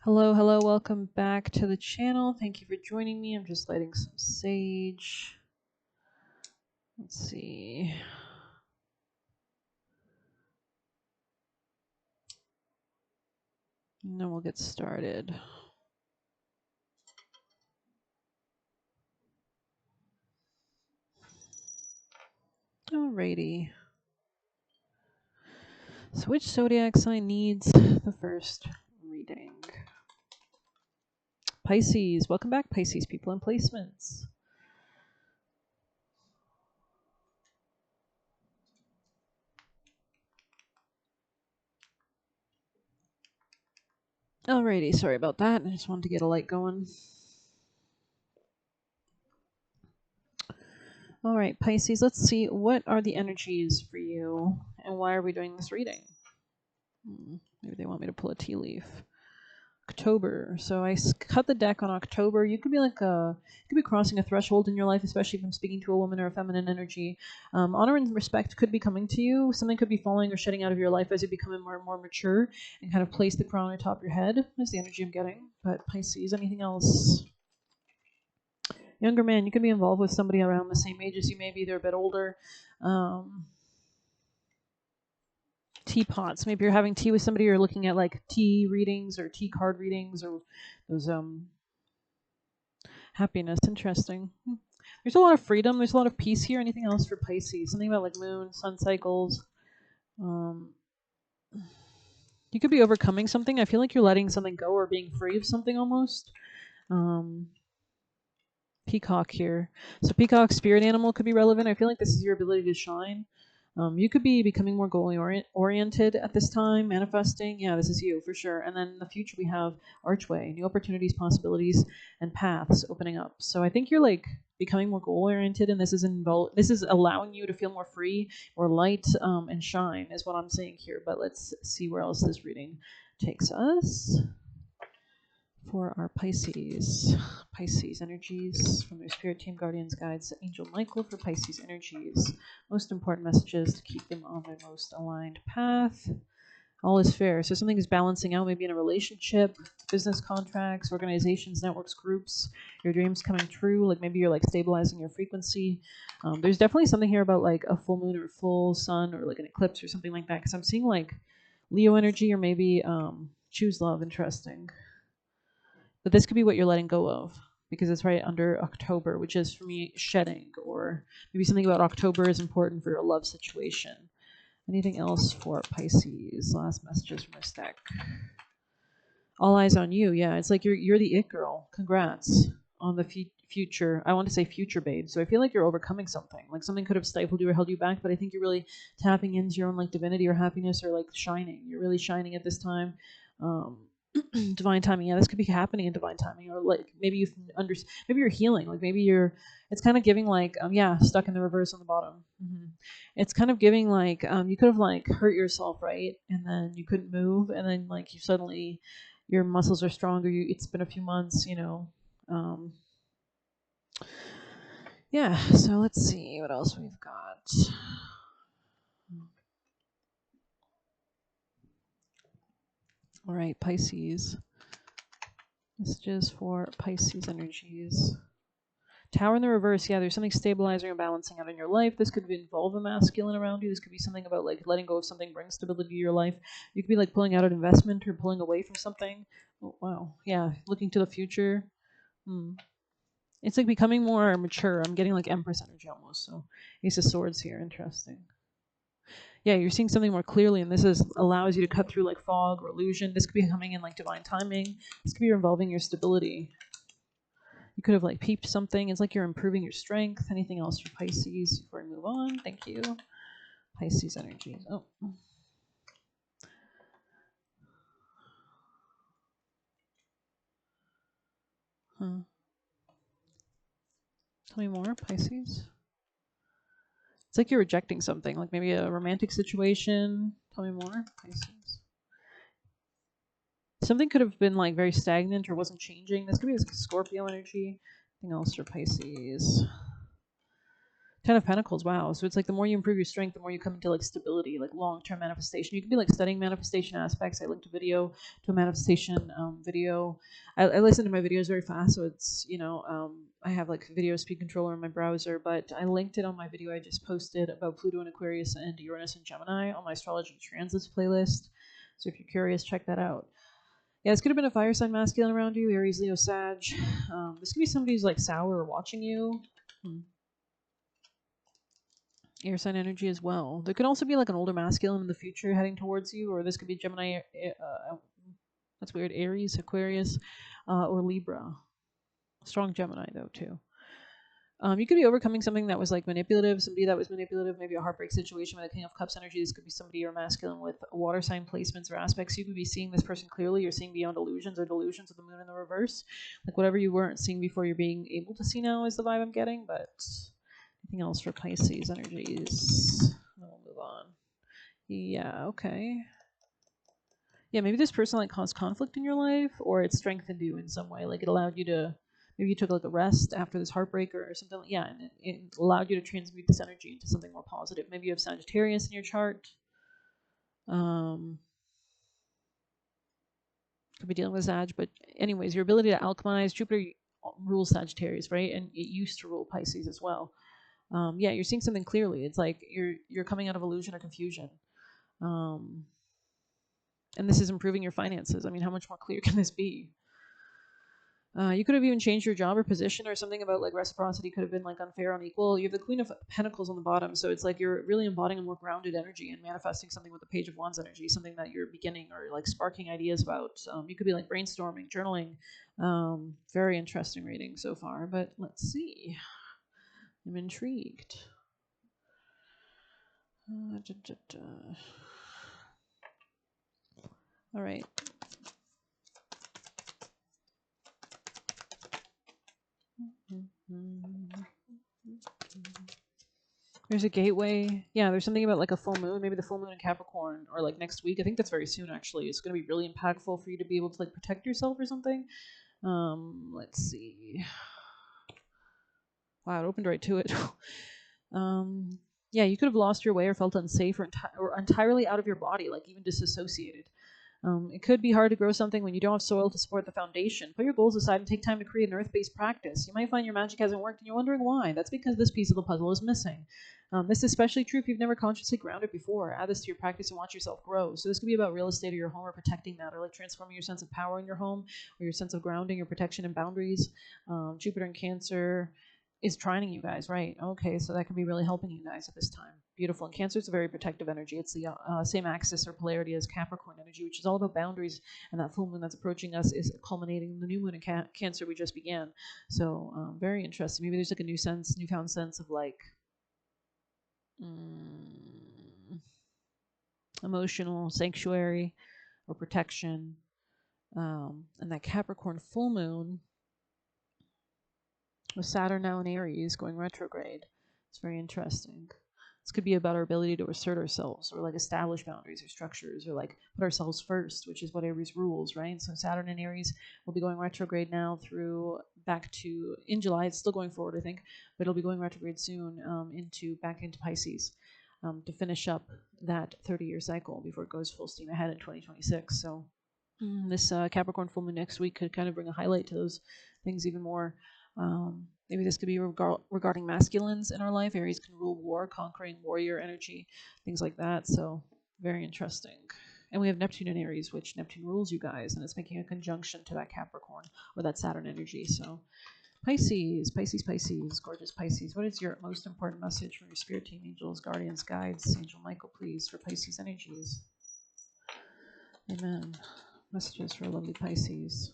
Hello, hello, welcome back to the channel. Thank you for joining me. I'm just lighting some sage. Let's see. And then we'll get started. Alrighty. So which zodiac sign needs the first reading? Pisces. Welcome back, Pisces people and placements. Alrighty, sorry about that. I just wanted to get a light going. All right, Pisces, let's see. What are the energies for you and why are we doing this reading? Maybe they want me to pull a tea leaf. October. So I cut the deck on October. You could be like you could be crossing a threshold in your life, especially if I'm speaking to a woman or a feminine energy. Honor and respect could be coming to you. Something could be falling or shedding out of your life as you become more and more mature and kind of place the crown on top of your head. That's the energy I'm getting. But Pisces, anything else? Younger man, you could be involved with somebody around the same age as you. Maybe they're a bit older. Teapots. Maybe you're having tea with somebody, or looking at like tea readings or tea card readings or those happiness. Interesting. There's a lot of freedom. There's a lot of peace here. Anything else for Pisces? Something about like moon, sun cycles. You could be overcoming something. I feel like you're letting something go or being free of something almost. Peacock here. So peacock, spirit animal, could be relevant. I feel like this is your ability to shine. You could be becoming more goal oriented at this time, manifesting. Yeah, this is you for sure. And then in the future, we have archway, new opportunities, possibilities, and paths opening up. So I think you're like becoming more goal oriented, and this is allowing you to feel more free, more light, and shine is what I'm saying here. But let's see where else this reading takes us. For our Pisces energies from their spirit team, guardians, guides, Angel Michael for Pisces energies. Most important messages to keep them on their most aligned path. All is fair. So something is balancing out, maybe in a relationship, business contracts, organizations, networks, groups, your dreams coming true. Like maybe you're like stabilizing your frequency. There's definitely something here about like a full moon or full sun or like an eclipse or something like that. Because I'm seeing like Leo energy or maybe choose love. Interesting. But this could be what you're letting go of because it's right under October, which is for me shedding, or maybe something about October is important for your love situation. Anything else for Pisces? Last messages from this deck. All eyes on you. Yeah, it's like you're the it girl. Congrats on the future. I want to say future babe. So I feel like you're overcoming something. Like something could have stifled you or held you back, but I think you're really tapping into your own like divinity or happiness or like shining. You're really shining at this time. Divine timing. Yeah, this could be happening in divine timing, or like maybe maybe you're healing. Like maybe it's kind of giving like stuck in the reverse on the bottom. It's kind of giving like you could have like hurt yourself, right? And then you couldn't move, and then like you suddenly your muscles are stronger. It's been a few months, yeah. So let's see what else we've got. All right, Pisces. Messages for Pisces energies. Tower in the reverse. Yeah, there's something stabilizing or balancing out in your life. This could involve a masculine around you. This could be something about like letting go of something brings stability to your life. You could be like pulling out an investment or pulling away from something. Oh, wow. Yeah, looking to the future. It's like becoming more mature. I'm getting like Empress energy almost. So Ace of Swords here. Interesting. Yeah, you're seeing something more clearly, and this allows you to cut through like fog or illusion. This could be coming in like divine timing. This could be involving your stability. You could have like peeped something. It's like you're improving your strength. Anything else for Pisces before we move on? Thank you. Pisces energy. Oh. Huh. Tell me more, Pisces. It's like you're rejecting something, like maybe a romantic situation. Tell me more, Pisces. Something could have been like very stagnant or wasn't changing. This could be Scorpio energy. Anything else for Pisces? Ten of Pentacles, wow. So it's like the more you improve your strength, the more you come into like stability, like long-term manifestation. You could be like studying manifestation aspects. I linked a video to a manifestation video. I listen to my videos very fast, so it's, I have like video speed controller in my browser, but I linked it on my video I just posted about Pluto and Aquarius and Uranus and Gemini on my astrology transits playlist. So if you're curious, check that out. Yeah, this could have been a fire sign masculine around you, Aries, Leo, Sag. This could be somebody who's like sour or watching you. Air sign energy as well. There could also be like an older masculine in the future heading towards you, or this could be Gemini. That's weird. Aries, Aquarius, or Libra. Strong Gemini though too. You could be overcoming something that was like manipulative, somebody that was manipulative, maybe a heartbreak situation with a King of Cups energy. This could be somebody you're masculine with water sign placements or aspects. You could be seeing this person clearly. You're seeing beyond illusions or delusions of the moon in the reverse. Like whatever you weren't seeing before, you're being able to see now is the vibe I'm getting. But anything else for Pisces energies? And then we'll move on. Yeah, okay. Yeah, maybe this person like caused conflict in your life, or it strengthened you in some way. Like it allowed you to, maybe you took like a rest after this heartbreak or something. Yeah, and it allowed you to transmute this energy into something more positive. Maybe you have Sagittarius in your chart. Could be dealing with Sag, but anyways, your ability to alchemize. Jupiter rules Sagittarius, right? And it used to rule Pisces as well. Yeah, you're seeing something clearly. It's like you're coming out of illusion or confusion. And this is improving your finances. I mean, how much more clear can this be? You could have even changed your job or position, or something about like reciprocity could have been like unfair, unequal. You have the Queen of Pentacles on the bottom, so it's like you're really embodying a more grounded energy and manifesting something with the Page of Wands energy, something that you're beginning or like sparking ideas about. You could be like brainstorming, journaling. Very interesting reading so far, but let's see. I'm intrigued. All right. There's a gateway. Yeah, there's something about like a full moon, maybe the full moon in Capricorn, or like next week. I think that's very soon actually. It's going to be really impactful for you to be able to like protect yourself or something. Let's see. Wow, it opened right to it. Yeah, you could have lost your way or felt unsafe or entirely out of your body, like even disassociated. It could be hard to grow something when you don't have soil to support the foundation. Put your goals aside and take time to create an earth-based practice. You might find your magic hasn't worked and you're wondering why. That's because this piece of the puzzle is missing. This is especially true if you've never consciously grounded before. Add this to your practice and watch yourself grow. So this could be about real estate or your home, or protecting that, or like transforming your sense of power in your home, or your sense of grounding, your protection and boundaries. Jupiter in Cancer is trining you guys, right? Okay, so that could be really helping you guys at this time. Beautiful. And Cancer is a very protective energy. It's the same axis or polarity as Capricorn energy, which is all about boundaries. And that full moon that's approaching us is culminating in the new moon in Cancer we just began. So very interesting. Maybe there's like a newfound sense of like emotional sanctuary or protection. And that Capricorn full moon with Saturn now in Aries going retrograde. It's very interesting. This could be about our ability to assert ourselves, or like establish boundaries or structures, or like put ourselves first, which is what Aries rules, right? So Saturn in Aries will be going retrograde now through back to in July. It's still going forward, I think, but it'll be going retrograde soon back into Pisces to finish up that 30-year cycle before it goes full steam ahead in 2026. So this Capricorn full moon next week could kind of bring a highlight to those things even more. Maybe this could be regarding masculines in our life. Aries can rule war, conquering warrior energy, things like that. So very interesting. And we have Neptune in Aries, which Neptune rules you guys, and it's making a conjunction to that Capricorn or that Saturn energy. So Pisces, Pisces, Pisces, gorgeous Pisces. What is your most important message from your spirit team, angels, guardians, guides? Angel Michael, please, for Pisces energies. Amen. Messages for lovely Pisces.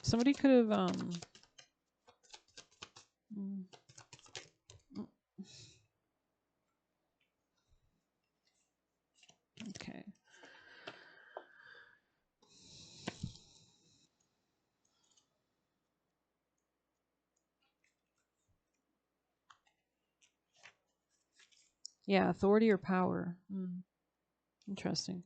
Somebody could have okay. Yeah, authority or power. Interesting.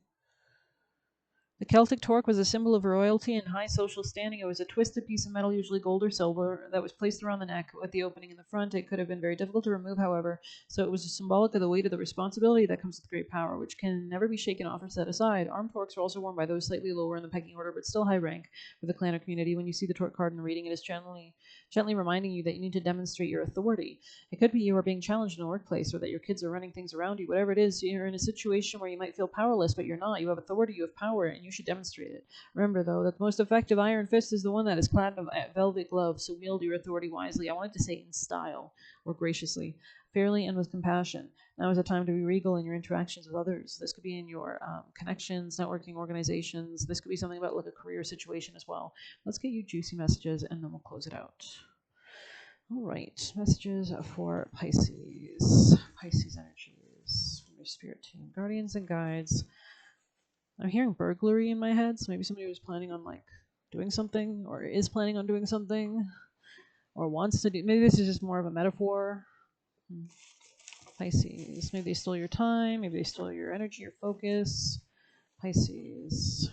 The Celtic torque was a symbol of royalty and high social standing. It was a twisted piece of metal, usually gold or silver, that was placed around the neck with the opening in the front. It could have been very difficult to remove, however, so it was symbolic of the weight of the responsibility that comes with great power, which can never be shaken off or set aside. Armed torques were also worn by those slightly lower in the pecking order, but still high rank for the clan or community. When you see the torque card in the reading, it is gently reminding you that you need to demonstrate your authority. It could be you are being challenged in a workplace, or that your kids are running things around you. Whatever it is, you're in a situation where you might feel powerless, but you're not. You have authority, you have power, and you should demonstrate it. Remember, though, that the most effective iron fist is the one that is clad in a velvet glove, so wield your authority wisely. I wanted to say in style, or graciously, fairly, and with compassion. Now is the time to be regal in your interactions with others. This could be in your connections, networking organizations. This could be something about like a career situation as well. Let's get you juicy messages, and then we'll close it out. All right, messages for Pisces. Pisces energies from your spirit team. Guardians and guides. I'm hearing burglary in my head, so maybe somebody was planning on like doing something, or is planning on doing something, or wants to do. Maybe this is just more of a metaphor. Pisces. Maybe they stole your time. Maybe they stole your energy, your focus. Pisces.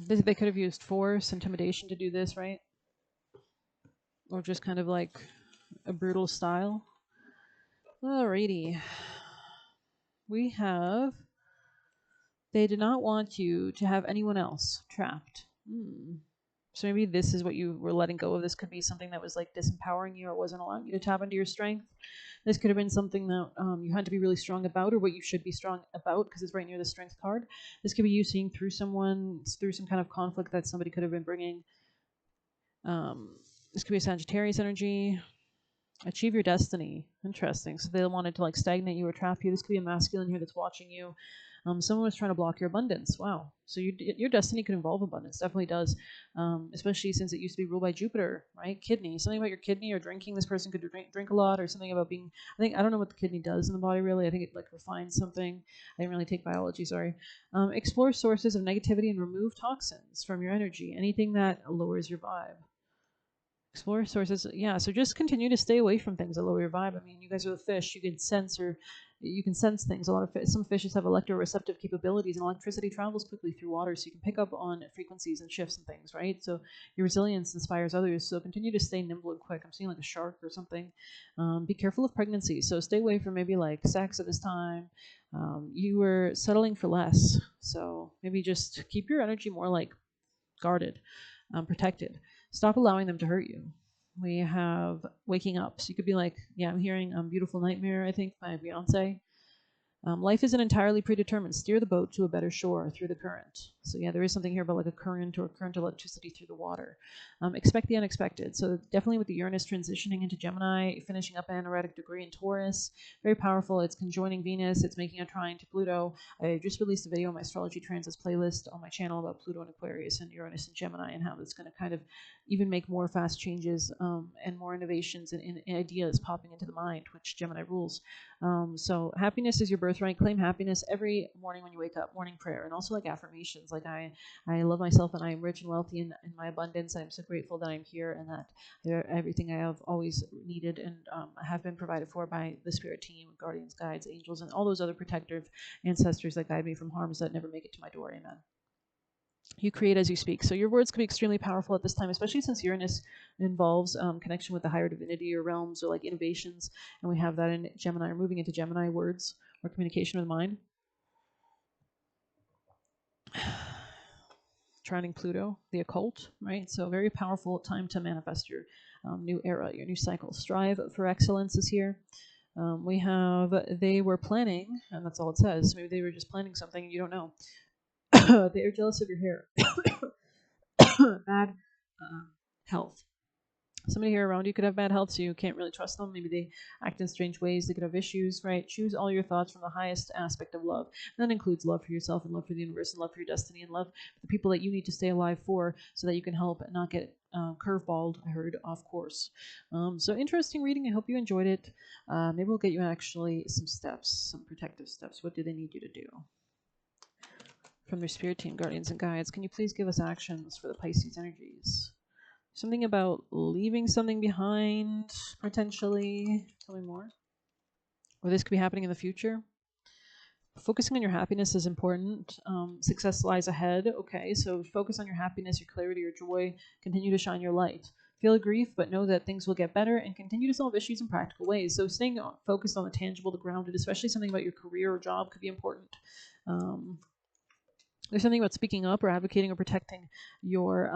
They could have used force, intimidation to do this, right? Or just kind of like a brutal style. Alrighty. We have. They did not want you to have anyone else trapped. So maybe this is what you were letting go of. This could be something that was like disempowering you, or wasn't allowing you to tap into your strength. This could have been something that you had to be really strong about, or what you should be strong about, because it's right near the strength card. This could be you seeing through someone, through some kind of conflict that somebody could have been bringing. This could be a Sagittarius energy. Achieve your destiny. Interesting. So they wanted to like stagnate you or trap you. This could be a masculine here that's watching you. Someone was trying to block your abundance. Wow. So your destiny could involve abundance. Definitely does. Especially since it used to be ruled by Jupiter, right? Kidney. Something about your kidney or drinking. This person could drink a lot, or something about being. I don't know what the kidney does in the body really. I think it like refines something. I didn't really take biology. Sorry. Explore sources of negativity and remove toxins from your energy. Anything that lowers your vibe. Explore sources. Yeah, so just continue to stay away from things that lower your vibe. I mean, you guys are the fish. You can sense, or you can sense things. A lot of some fishes have electroreceptive capabilities, and electricity travels quickly through water, so you can pick up on frequencies and shifts and things, right? So your resilience inspires others. So continue to stay nimble and quick. I'm seeing like a shark or something. Be careful of pregnancy. So stay away from maybe like sex at this time. You were settling for less, so maybe just keep your energy more like guarded, protected. Stop allowing them to hurt you. We have waking up. So you could be like, yeah, I'm hearing Beautiful Nightmare, I think, by Beyonce. Life isn't entirely predetermined. Steer the boat to a better shore through the current. So yeah, there is something here about like a current or current electricity through the water. Expect the unexpected. So definitely with the Uranus transitioning into Gemini, finishing up an anaretic degree in Taurus, very powerful. It's conjoining Venus. It's making a trine to Pluto. I just released a video on my astrology transits playlist on my channel about Pluto and Aquarius and Uranus and Gemini, and how that's going to kind of even make more fast changes and more innovations and ideas popping into the mind, which Gemini rules. So happiness is your birthright. Claim happiness every morning when you wake up. Morning prayer, and also like affirmations. Like I love myself, and I am rich and wealthy in my abundance. I'm so grateful that I'm here, and that everything I have always needed and have been provided for by the spirit team, guardians, guides, angels, and all those other protective ancestors that guide me from harms that never make it to my door. Amen. You create as you speak. So your words can be extremely powerful at this time, especially since Uranus involves connection with the higher divinity or realms or like innovations. And we have that in Gemini, or moving into Gemini, words or communication with mind. Trining Pluto, the occult, right? So very powerful time to manifest your new era, your new cycle. Strive for excellence is here. We have, they were planning, and that's all it says. Maybe they were just planning something and you don't know. They are jealous of your hair. Bad health. Somebody here around you could have bad health, so you can't really trust them. Maybe they act in strange ways. They could have issues, right? Choose all your thoughts from the highest aspect of love. And that includes love for yourself and love for the universe and love for your destiny and love for the people that you need to stay alive for, so that you can help and not get curveballed, I heard, off course. So interesting reading. I hope you enjoyed it. Maybe we'll get you actually some steps, some protective steps. What do they need you to do? From their spirit team, guardians, and guides, can you please give us actions for the Pisces energies? Something about leaving something behind, potentially. Tell me more. Or this could be happening in the future. Focusing on your happiness is important. Success lies ahead. Okay, so focus on your happiness, your clarity, your joy. Continue to shine your light. Feel grief, but know that things will get better, and continue to solve issues in practical ways. So staying focused on the tangible, the grounded, especially something about your career or job, could be important. Um, there's something about speaking up or advocating or protecting your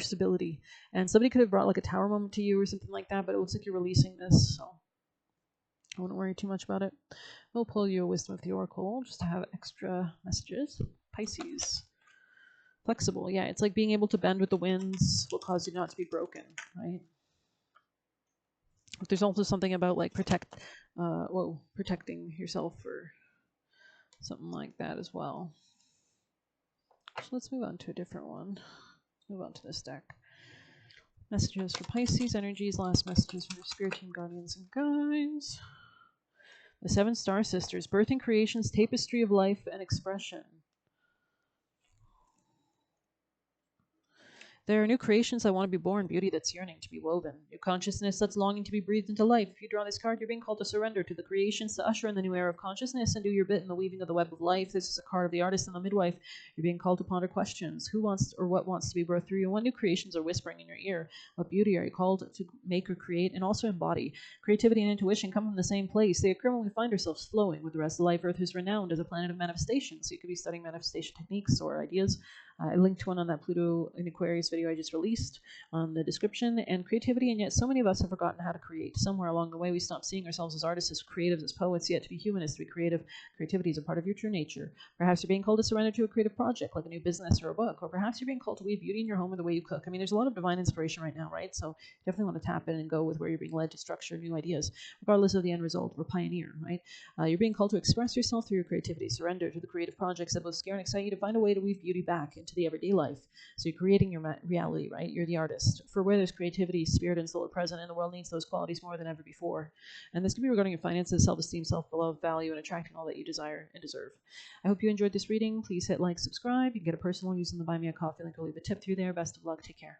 stability. And somebody could have brought like a tower moment to you or something like that, but it looks like you're releasing this, so I wouldn't worry too much about it. We'll pull you a Wisdom of the Oracle just to have extra messages. Pisces. Flexible, yeah, it's like being able to bend with the winds will cause you not to be broken, right? But there's also something about like protecting yourself or something like that as well. So let's move on to a different one. Let's move on to this deck. Messages for Pisces energies, last messages from your spirit team, guardians, and guides. The Seven Star Sisters, birthing creation's tapestry of life and expression. There are new creations that want to be born, beauty that's yearning to be woven, new consciousness that's longing to be breathed into life. If you draw this card, you're being called to surrender to the creations, to usher in the new era of consciousness and do your bit in the weaving of the web of life. This is a card of the artist and the midwife. You're being called to ponder questions. Who wants or what wants to be birthed through you? What new creations are whispering in your ear? What beauty are you called to make or create and also embody? Creativity and intuition come from the same place. They occur when we find ourselves flowing with the rest of life. Earth is renowned as a planet of manifestation, so you could be studying manifestation techniques or ideas. I linked one on that Pluto in Aquarius video I just released on the description. And creativity, and yet so many of us have forgotten how to create. Somewhere along the way, we stopped seeing ourselves as artists, as creatives, as poets. Yet to be human is to be creative. Creativity is a part of your true nature. Perhaps you're being called to surrender to a creative project, like a new business or a book. Or perhaps you're being called to weave beauty in your home or the way you cook. I mean, there's a lot of divine inspiration right now, right? So you definitely want to tap in and go with where you're being led to structure new ideas, regardless of the end result. We're pioneer, right? You're being called to express yourself through your creativity. Surrender to the creative projects that both scare and excite you to find a way to weave beauty back into the everyday life. So you're creating your reality, right? You're the artist. For where there's creativity, spirit, and soul are present, and the world needs those qualities more than ever before. And this could be regarding your finances, self-esteem, self-love, value, and attracting all that you desire and deserve. I hope you enjoyed this reading. Please hit like, subscribe. You can get a personal using the Buy Me a Coffee link. I'll leave a tip through there. Best of luck. Take care.